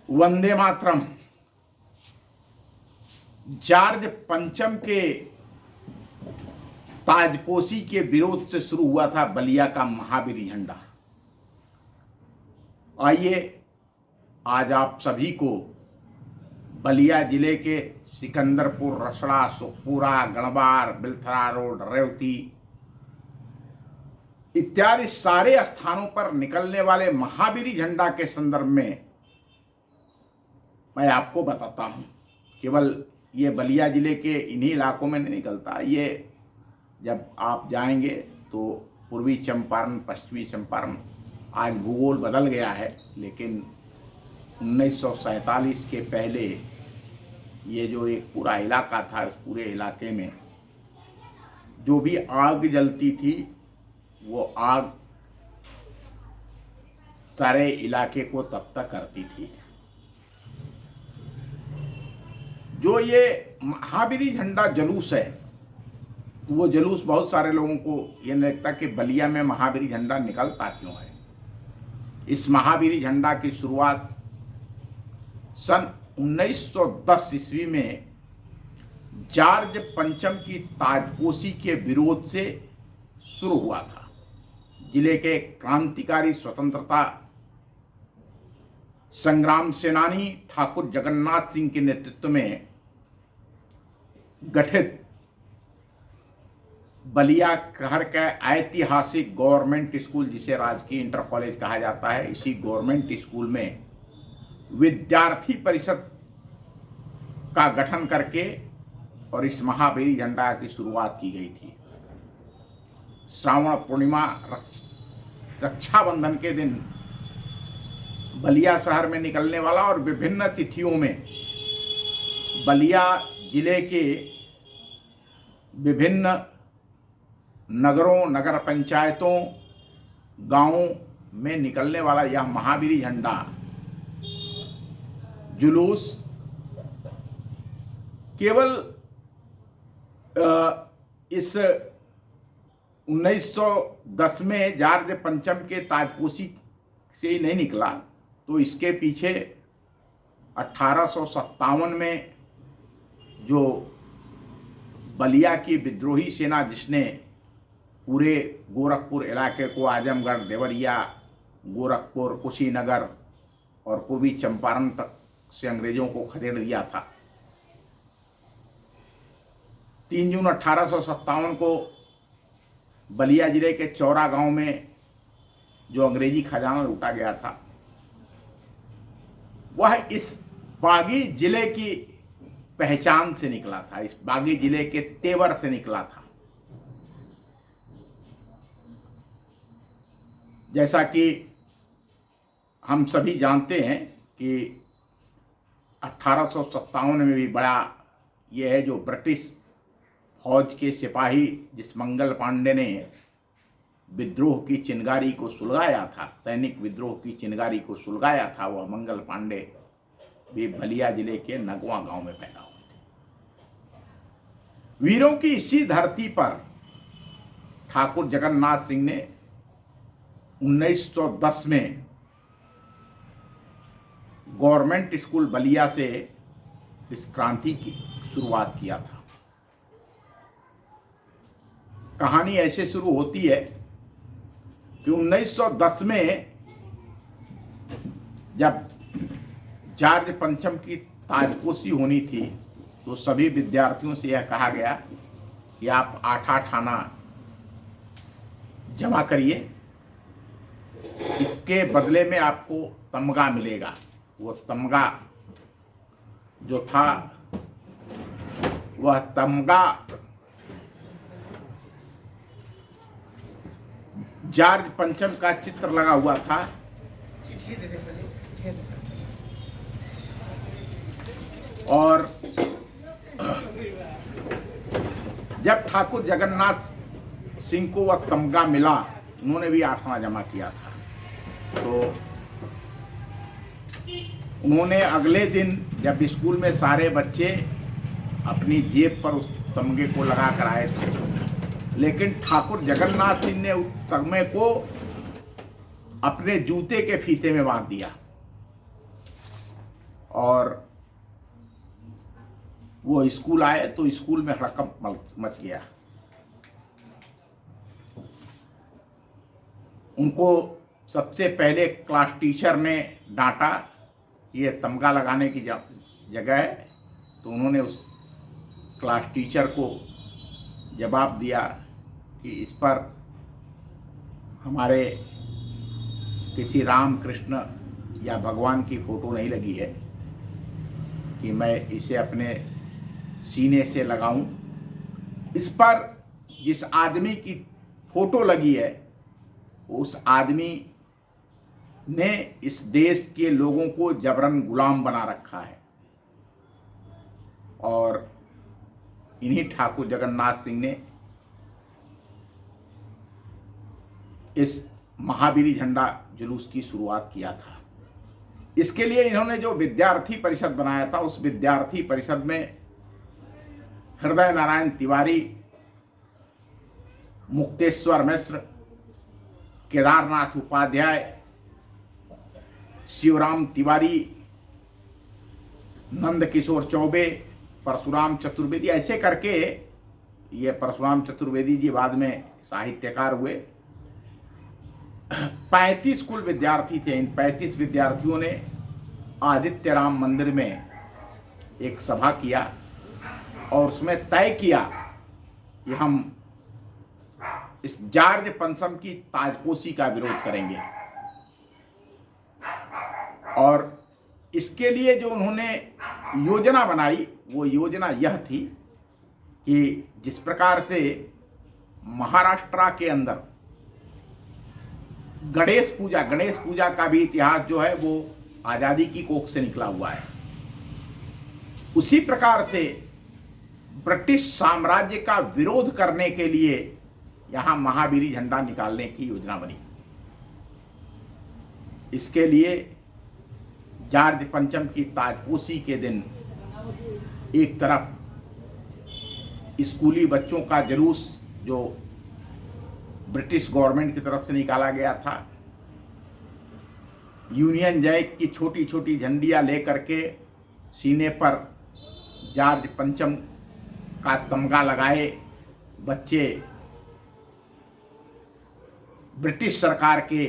Vande Mataram. George पंचम के ताजपोशी के विरोध से शुरू हुआ था बलिया का महावीर झंडा। आइए आज आप सभी को बलिया जिले के सिकंदरपुर, रसड़ा, सुखपुरा, गणबार, बिलथरा रोड, रेवती इत्यादि सारे स्थानों पर निकलने वाले महावीर झंडा के संदर्भ में मैं आपको बताता हूं। केवल ये बलिया जिले के इन्हीं इलाकों में नहीं निकलता। ये जब आप जाएंगे तो पूर्वी चंपारण, पश्चिमी चंपारण, आज भूगोल बदल गया है, लेकिन 1947 के पहले ये जो एक पूरा इलाका था, उस पूरे इलाके में जो भी आग जलती थी वो आग सारे इलाके को तप्त करती थी। जो ये महावीर झंडा जुलूस है, वो जुलूस बहुत सारे लोगों को ये नहीं लगता कि बलिया में महावीर झंडा निकलता क्यों है। इस महावीर झंडा की शुरुआत सन 1910 ईस्वी में जॉर्ज पंचम की ताजपोशी के विरोध से शुरू हुआ था। जिले के क्रांतिकारी स्वतंत्रता संग्राम सेनानी ठाकुर जगन्नाथ सिंह के नेतृत्व में गठित बलिया शहर का ऐतिहासिक गवर्नमेंट स्कूल, जिसे राजकीय इंटर कॉलेज कहा जाता है, इसी गवर्नमेंट स्कूल में विद्यार्थी परिषद का गठन करके और इस महावीर झंडा की शुरुआत की गई थी। श्रावण पूर्णिमा, रक्षाबंधन के दिन बलिया शहर में निकलने वाला और विभिन्न तिथियों में बलिया जिले के विभिन्न नगरों, नगर पंचायतों, गांवों में निकलने वाला यह महावीर झंडा जुलूस केवल इस 1910 में जॉर्ज पंचम के ताजपोशी से ही नहीं निकला, तो इसके पीछे 1857 में जो बलिया की विद्रोही सेना, जिसने पूरे गोरखपुर इलाके को, आजमगढ़, देवरिया, गोरखपुर, कुशीनगर और पूर्वी चंपारण तक से अंग्रेजों को खदेड़ दिया था। 3 जून 1857 को बलिया जिले के चौरा गांव में जो अंग्रेजी खजाना लूटा गया था, वह इस बागी जिले की पहचान से निकला था, इस बागी जिले के तेवर से निकला था। जैसा कि हम सभी जानते हैं कि 1857 में भी बड़ा यह है, जो ब्रिटिश फौज के सिपाही जिस मंगल पांडे ने विद्रोह की चिंगारी को सुलगाया था, सैनिक विद्रोह की चिंगारी को सुलगाया था, वह मंगल पांडे भी बलिया जिले के नगवा गांव में पैदा हुए थे। वीरों की इसी धरती पर ठाकुर जगन्नाथ सिंह ने 1910 में गवर्नमेंट स्कूल बलिया से इस क्रांति की शुरुआत किया था। कहानी ऐसे शुरू होती है कि 1910 में जब जॉर्ज पंचम की ताजपोशी होनी थी, तो सभी विद्यार्थियों से यह कहा गया कि आप 8 आना जमा करिए, इसके बदले में आपको तमगा मिलेगा। वो तमगा जो था, वह तमगा जॉर्ज पंचम का चित्र लगा हुआ था। और जब ठाकुर जगन्नाथ सिंह को वह तमगा मिला, उन्होंने भी 8 आना जमा किया था। तो उन्होंने अगले दिन जब स्कूल में सारे बच्चे अपनी जेब पर उस तमगे को लगा कर आए थे, लेकिन ठाकुर जगन्नाथ सिंह ने उस तमगे को अपने जूते के फीते में बांध दिया। और वो स्कूल आए तो स्कूल में हड़कंप मच गया। उनको सबसे पहले क्लास टीचर ने डांटा, ये तमगा लगाने की जगह है। तो उन्होंने उस क्लास टीचर को जवाब दिया कि इस पर हमारे किसी राम कृष्ण या भगवान की फ़ोटो नहीं लगी है कि मैं इसे अपने सीने से लगाऊं। इस पर जिस आदमी की फ़ोटो लगी है उस आदमी ने इस देश के लोगों को जबरन गुलाम बना रखा है। और इन्हीं ठाकुर जगन्नाथ सिंह ने इस महावीरी झंडा जुलूस की शुरुआत किया था। इसके लिए इन्होंने जो विद्यार्थी परिषद बनाया था, उस विद्यार्थी परिषद में हृदय नारायण तिवारी, मुक्तेश्वर मिश्र, केदारनाथ उपाध्याय, शिवराम तिवारी, नंद किशोर चौबे, परशुराम चतुर्वेदी, ऐसे करके, ये परशुराम चतुर्वेदी जी बाद में साहित्यकार हुए, 35 कुल विद्यार्थी थे। इन 35 विद्यार्थियों ने आदित्य राम मंदिर में एक सभा किया और उसमें तय किया कि हम इस जॉर्ज पंचम की ताजपोशी का विरोध करेंगे। और इसके लिए जो उन्होंने योजना बनाई, वो योजना यह थी कि जिस प्रकार से महाराष्ट्र के अंदर गणेश पूजा का भी इतिहास जो है वो आज़ादी की कोख से निकला हुआ है, उसी प्रकार से ब्रिटिश साम्राज्य का विरोध करने के लिए यहाँ महावीरी झंडा निकालने की योजना बनी। इसके लिए जॉर्ज पंचम की ताजपोशी के दिन एक तरफ स्कूली बच्चों का जुलूस जो ब्रिटिश गवर्नमेंट की तरफ से निकाला गया था, यूनियन जैक की छोटी छोटी झंडियाँ लेकर के सीने पर जॉर्ज पंचम का तमगा लगाए बच्चे ब्रिटिश सरकार के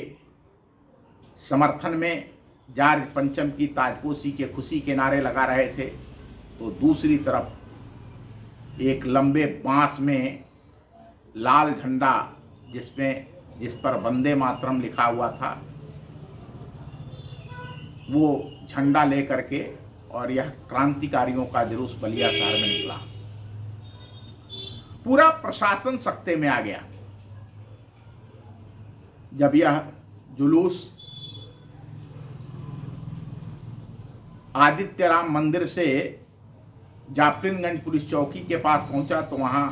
समर्थन में जॉर्ज पंचम की ताजपोशी के खुशी के नारे लगा रहे थे, तो दूसरी तरफ एक लंबे बांस में लाल झंडा जिस पर वंदे मातरम लिखा हुआ था, वो झंडा लेकर के और यह क्रांतिकारियों का जुलूस बलिया शहर में निकला। पूरा प्रशासन सख्ते में आ गया। जब यह जुलूस आदित्य राम मंदिर से जाफरीगंज पुलिस चौकी के पास पहुंचा तो वहां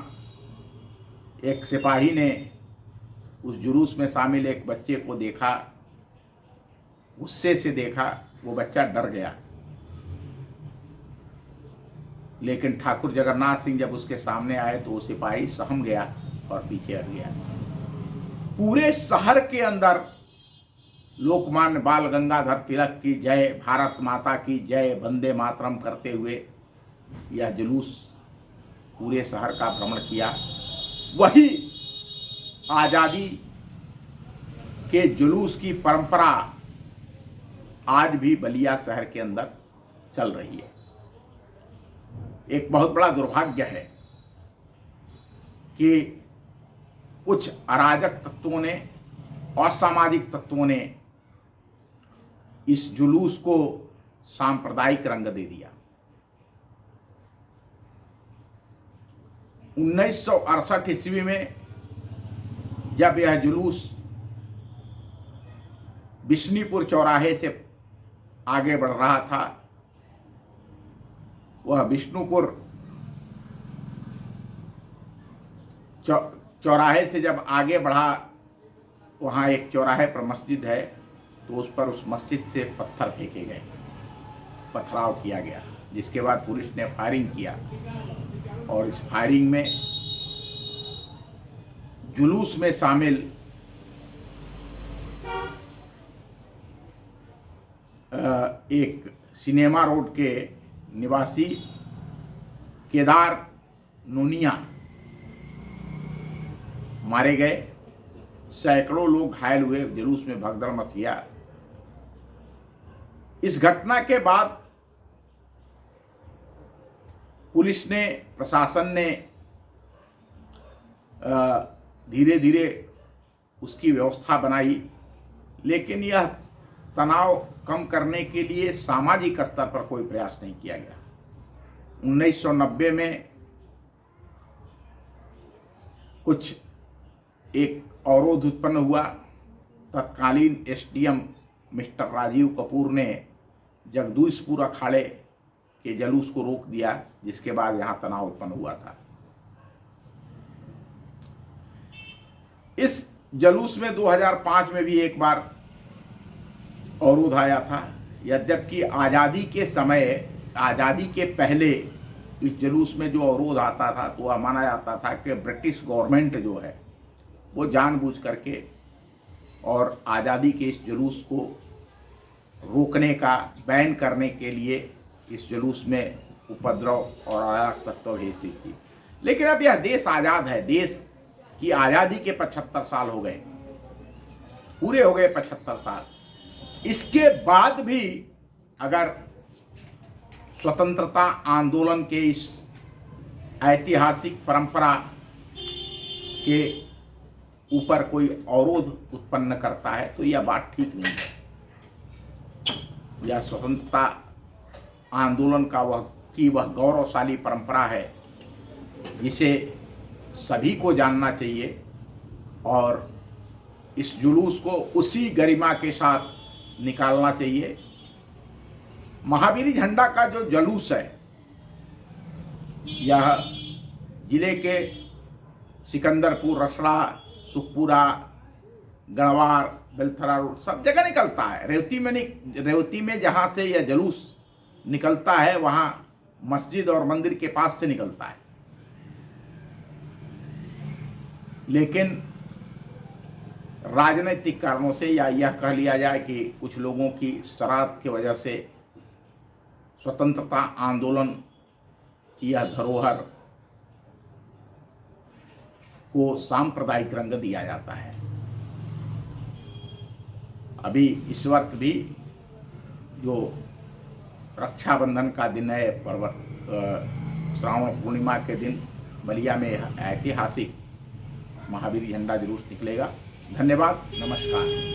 एक सिपाही ने उस जुलूस में शामिल एक बच्चे को देखा, गुस्से से देखा। वो बच्चा डर गया, लेकिन ठाकुर जगन्नाथ सिंह जब उसके सामने आए तो वो सिपाही सहम गया और पीछे हट गया। पूरे शहर के अंदर लोकमान्य बाल गंगाधर तिलक की जय, भारत माता की जय, वंदे मातरम करते हुए यह जुलूस पूरे शहर का भ्रमण किया। वही आज़ादी के जुलूस की परंपरा आज भी बलिया शहर के अंदर चल रही है। एक बहुत बड़ा दुर्भाग्य है कि कुछ अराजक तत्वों ने, असामाजिक तत्वों ने इस जुलूस को सांप्रदायिक रंग दे दिया। 1968 ईस्वी में जब यह जुलूस बिश्नीपुर चौराहे से आगे बढ़ रहा था, वह बिष्णुपुर चौराहे से जब आगे बढ़ा, वहाँ एक चौराहे पर मस्जिद है, तो उस पर उस मस्जिद से पत्थर फेंके गए, पथराव किया गया, जिसके बाद पुलिस ने फायरिंग किया। और इस फायरिंग में जुलूस में शामिल एक सिनेमा रोड के निवासी केदार नोनिया मारे गए, सैकड़ों लोग घायल हुए, जुलूस में भगदड़ मच गया। इस घटना के बाद पुलिस ने, प्रशासन ने धीरे धीरे उसकी व्यवस्था बनाई, लेकिन यह तनाव कम करने के लिए सामाजिक स्तर पर कोई प्रयास नहीं किया गया। 1990 में कुछ एक अवरोध उत्पन्न हुआ। तत्कालीन एसडीएम मिस्टर राजीव कपूर ने जगदीशपुर अखाड़े के जुलूस को रोक दिया, जिसके बाद यहाँ तनाव उत्पन्न हुआ था। इस जुलूस में 2005 में भी एक बार अवरोध आया था। यद्यपि आज़ादी के समय, आज़ादी के पहले इस जुलूस में जो अवरोध आता था तो वह माना जाता था कि ब्रिटिश गवर्नमेंट जो है वो जानबूझ करके और आज़ादी के इस जुलूस को रोकने का, बैन करने के लिए इस जुलूस में उपद्रव और अराजक तत्व भेजती थी। लेकिन अब यह देश आज़ाद है। देश की आज़ादी के 75 साल हो गए, पूरे हो गए 75 साल। इसके बाद भी अगर स्वतंत्रता आंदोलन के इस ऐतिहासिक परंपरा के ऊपर कोई अवरोध उत्पन्न करता है तो यह बात ठीक नहीं है। यह स्वतंत्रता आंदोलन का वह गौरवशाली परंपरा है जिसे सभी को जानना चाहिए और इस जुलूस को उसी गरिमा के साथ निकालना चाहिए। महावीरी झंडा का जो जुलूस है यह जिले के सिकंदरपुर, रसड़ा, सुखपुरा, गणवार, बेलथरा रोड सब जगह निकलता है। रेवती में जहाँ से यह जुलूस निकलता है वहाँ मस्जिद और मंदिर के पास से निकलता है। लेकिन राजनीतिक कारणों से या यह कह लिया जाए कि कुछ लोगों की शरारत की वजह से स्वतंत्रता आंदोलन की यह धरोहर को सांप्रदायिक रंग दिया जाता है। अभी इस वर्ष भी जो रक्षाबंधन का दिन है, श्रावण पूर्णिमा के दिन बलिया में ऐतिहासिक महावीरी झंडा जुलूस निकलेगा। धन्यवाद, नमस्कार।